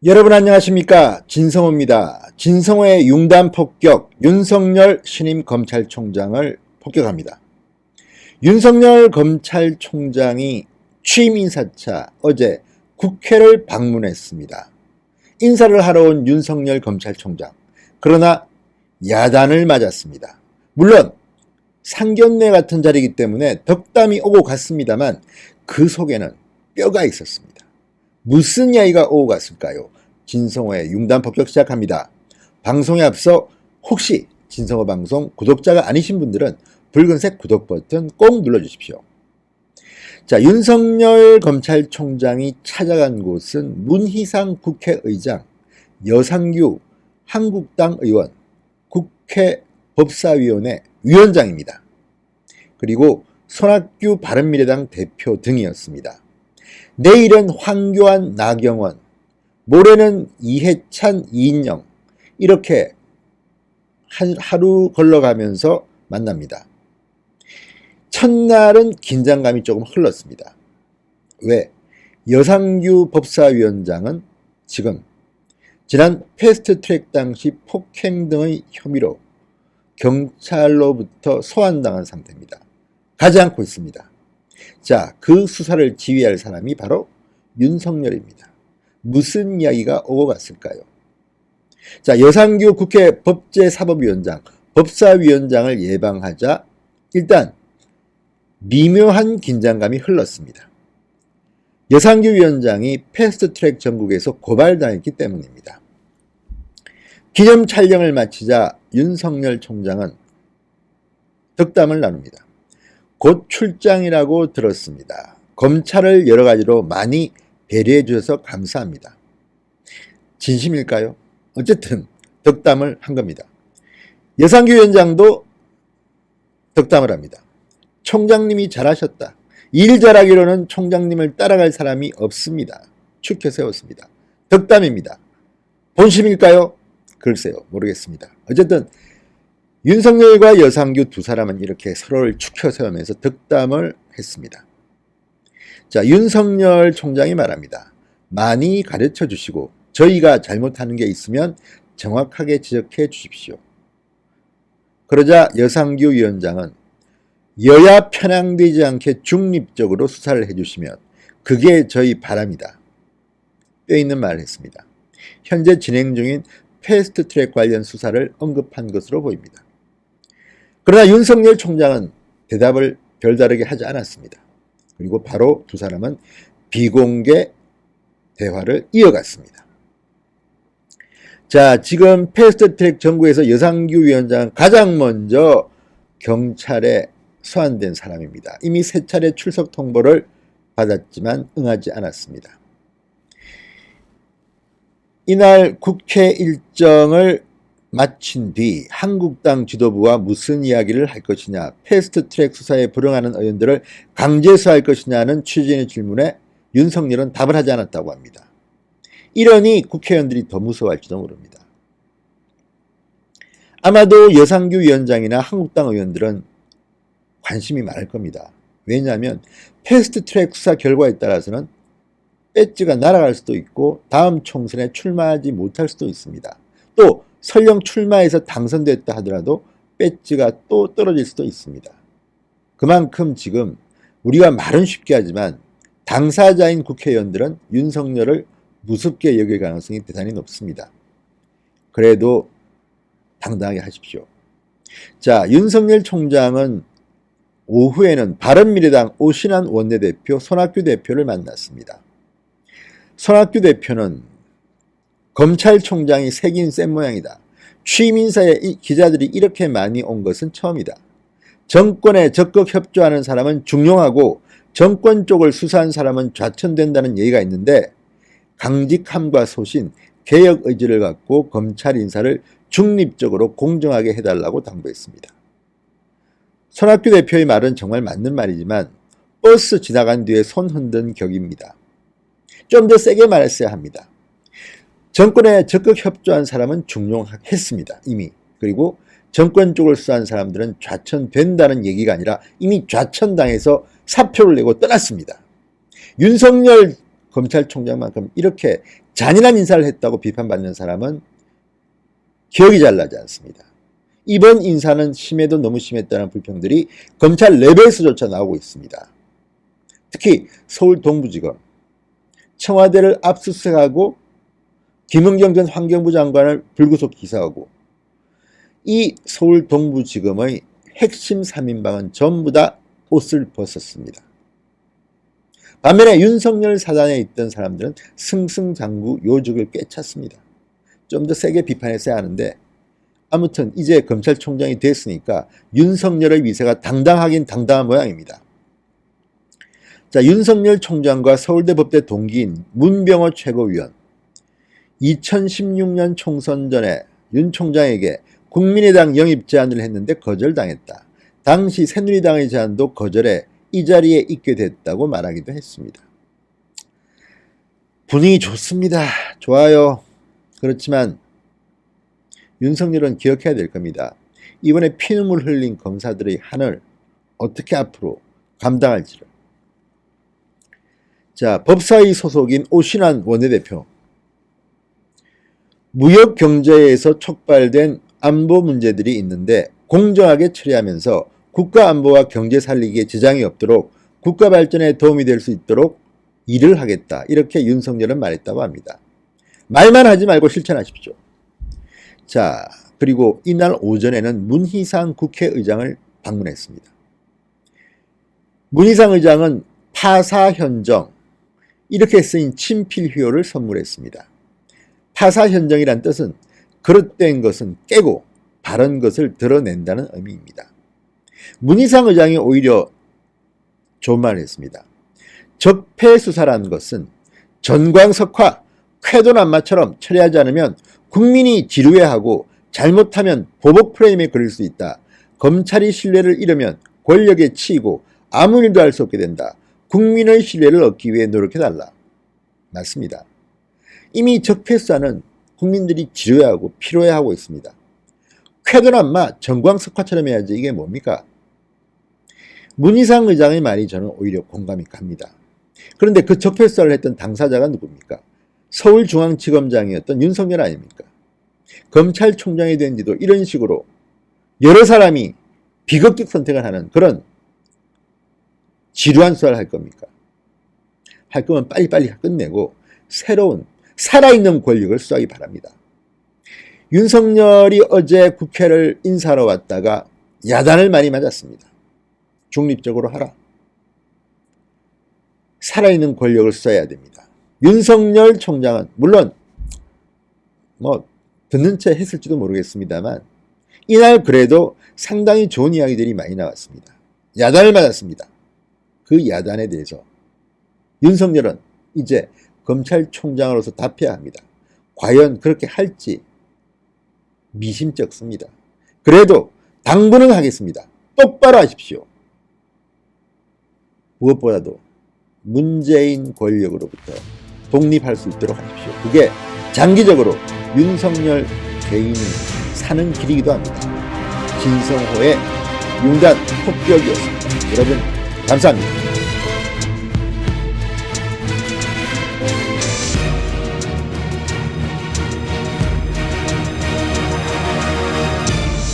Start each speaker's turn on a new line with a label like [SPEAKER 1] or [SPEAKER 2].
[SPEAKER 1] 여러분 안녕하십니까? 진성호입니다. 진성호의 융단 폭격, 윤석열 신임 검찰총장을 폭격합니다. 윤석열 검찰총장이 취임 인사차 어제 국회를 방문했습니다. 인사를 하러 온 윤석열 검찰총장. 그러나 야단을 맞았습니다. 물론 상견례 같은 자리이기 때문에 덕담이 오고 갔습니다만 그 속에는 뼈가 있었습니다. 무슨 이야기가 오고 갔을까요? 진성호의 융단 폭격 시작합니다. 방송에 앞서 혹시 진성호 방송 구독자가 아니신 분들은 붉은색 구독 버튼 꼭 눌러주십시오. 자, 윤석열 검찰총장이 찾아간 곳은 문희상 국회의장, 여상규 한국당 의원, 국회 법사위원회 위원장입니다. 그리고 손학규 바른미래당 대표 등이었습니다. 내일은 황교안, 나경원, 모레는 이해찬, 이인영 이렇게 하루 걸러가면서 만납니다. 첫날은 긴장감이 조금 흘렀습니다. 왜? 여상규 법사위원장은 지금 지난 패스트트랙 당시 폭행 등의 혐의로 경찰로부터 소환당한 상태입니다. 가지 않고 있습니다. 자, 그 수사를 지휘할 사람이 바로 윤석열입니다. 무슨 이야기가 오고 갔을까요? 자, 여상규 국회 법제사법위원장, 법사위원장을 예방하자 일단 미묘한 긴장감이 흘렀습니다. 여상규 위원장이 패스트트랙 전국에서 고발당했기 때문입니다. 기념 촬영을 마치자 윤석열 총장은 덕담을 나눕니다. 곧 출장이라고 들었습니다. 검찰을 여러 가지로 많이 배려해 주셔서 감사합니다. 진심일까요? 어쨌든 덕담을 한 겁니다. 여상규 위원장도 덕담을 합니다. 총장님이 잘하셨다. 일 잘하기로는 총장님을 따라갈 사람이 없습니다. 축혀 세웠습니다. 덕담입니다. 본심일까요? 글쎄요, 모르겠습니다. 어쨌든 윤석열과 여상규 두 사람은 이렇게 서로를 축혀 세우면서 덕담을 했습니다. 자, 윤석열 총장이 말합니다. 많이 가르쳐 주시고 저희가 잘못하는 게 있으면 정확하게 지적해 주십시오. 그러자 여상규 위원장은 여야 편향되지 않게 중립적으로 수사를 해주시면 그게 저희 바람이다. 뼈있는 말을 했습니다. 현재 진행 중인 패스트트랙 관련 수사를 언급한 것으로 보입니다. 그러나 윤석열 총장은 대답을 별다르게 하지 않았습니다. 그리고 바로 두 사람은 비공개 대화를 이어갔습니다. 자, 지금 패스트트랙 전국에서 여상규 위원장은 가장 먼저 경찰에 소환된 사람입니다. 이미 3차례 출석 통보를 받았지만 응하지 않았습니다. 이날 국회 일정을 마친 뒤 한국당 지도부와 무슨 이야기를 할 것이냐, 패스트트랙 수사에 불응하는 의원들을 강제 수사할 것이냐는 취재진의 질문에 윤석열은 답을 하지 않았다고 합니다. 이러니 국회의원들이 더 무서워할지도 모릅니다. 아마도 여상규 위원장이나 한국당 의원들은 관심이 많을 겁니다. 왜냐하면 패스트트랙 수사 결과에 따라서는 배지가 날아갈 수도 있고 다음 총선에 출마하지 못할 수도 있습니다. 또 설령 출마해서 당선됐다 하더라도 배지가 또 떨어질 수도 있습니다. 그만큼 지금 우리가 말은 쉽게 하지만 당사자인 국회의원들은 윤석열을 무섭게 여길 가능성이 대단히 높습니다. 그래도 당당하게 하십시오. 자, 윤석열 총장은 오후에는 바른미래당 오신환 원내대표, 손학규 대표를 만났습니다. 손학규 대표는 검찰총장이 색인 센 모양이다. 취임 인사에 기자들이 이렇게 많이 온 것은 처음이다. 정권에 적극 협조하는 사람은 중용하고 정권 쪽을 수사한 사람은 좌천된다는 얘기가 있는데 강직함과 소신, 개혁 의지를 갖고 검찰 인사를 중립적으로 공정하게 해달라고 당부했습니다. 손학규 대표의 말은 정말 맞는 말이지만 버스 지나간 뒤에 손 흔든 격입니다. 좀 더 세게 말했어야 합니다. 정권에 적극 협조한 사람은 중용했습니다. 이미. 그리고 정권 쪽을 수사한 사람들은 좌천된다는 얘기가 아니라 이미 좌천당해서 사표를 내고 떠났습니다. 윤석열 검찰총장만큼 이렇게 잔인한 인사를 했다고 비판받는 사람은 기억이 잘 나지 않습니다. 이번 인사는 심해도 너무 심했다는 불평들이 검찰 내부에서조차 나오고 있습니다. 특히 서울 동부지검, 청와대를 압수수색하고 김은경 전 환경부 장관을 불구속 기소하고 이 서울 동부지검의 핵심 3인방은 전부 다 옷을 벗었습니다. 반면에 윤석열 사단에 있던 사람들은 승승장구 요직을 꿰찼습니다. 좀 더 세게 비판했어야 하는데 아무튼 이제 검찰총장이 됐으니까 윤석열의 위세가 당당하긴 당당한 모양입니다. 자, 윤석열 총장과 서울대 법대 동기인 문병호 최고위원, 2016년 총선 전에 윤 총장에게 국민의당 영입 제안을 했는데 거절당했다. 당시 새누리당의 제안도 거절해 이 자리에 있게 됐다고 말하기도 했습니다. 분위기 좋습니다. 좋아요. 그렇지만 윤석열은 기억해야 될 겁니다. 이번에 피눈물 흘린 검사들의 한을 어떻게 앞으로 감당할지를. 자, 법사위 소속인 오신환 원내대표. 무역 경제에서 촉발된 안보 문제들이 있는데 공정하게 처리하면서 국가 안보와 경제 살리기에 지장이 없도록 국가 발전에 도움이 될 수 있도록 일을 하겠다. 이렇게 윤석열은 말했다고 합니다. 말만 하지 말고 실천하십시오. 자, 그리고 이날 오전에는 문희상 국회의장을 방문했습니다. 문희상 의장은 파사현정, 이렇게 쓰인 친필휘호를 선물했습니다. 파사현정이란 뜻은 그릇된 것은 깨고 바른 것을 드러낸다는 의미입니다. 문희상 의장이 오히려 좋은 말을 했습니다. 적폐수사라는 것은 전광석화, 쾌도난마처럼 처리하지 않으면 국민이 지루해하고 잘못하면 보복 프레임에 걸릴 수 있다. 검찰이 신뢰를 잃으면 권력에 치이고 아무 일도 할 수 없게 된다. 국민의 신뢰를 얻기 위해 노력해달라. 맞습니다. 이미 적폐수사는 국민들이 지루해하고 피로해하고 있습니다. 쾌도난마, 전광석화처럼 해야지 이게 뭡니까? 문희상 의장의 말이 저는 오히려 공감이 갑니다. 그런데 그 적폐수사를 했던 당사자가 누굽니까? 서울중앙지검장이었던 윤석열 아닙니까? 검찰총장이 된 지도 이런 식으로 여러 사람이 비극적 선택을 하는 그런 지루한 수사를 할 겁니까? 할 거면 빨리빨리 끝내고 새로운 살아있는 권력을 수사하기 바랍니다. 윤석열이 어제 국회를 인사하러 왔다가 야단을 많이 맞았습니다. 중립적으로 하라. 살아있는 권력을 수사해야 됩니다. 윤석열 총장은 물론 듣는 채 했을지도 모르겠습니다만 이날 그래도 상당히 좋은 이야기들이 많이 나왔습니다. 야단을 맞았습니다. 그 야단에 대해서 윤석열은 이제 검찰총장으로서 답해야 합니다. 과연 그렇게 할지 미심쩍습니다. 그래도 당부는 하겠습니다. 똑바로 하십시오. 무엇보다도 문재인 권력으로부터 독립할 수 있도록 하십시오. 그게 장기적으로 윤석열 개인이 사는 길이기도 합니다. 진성호의 융단 폭격이었습니다. 여러분 감사합니다.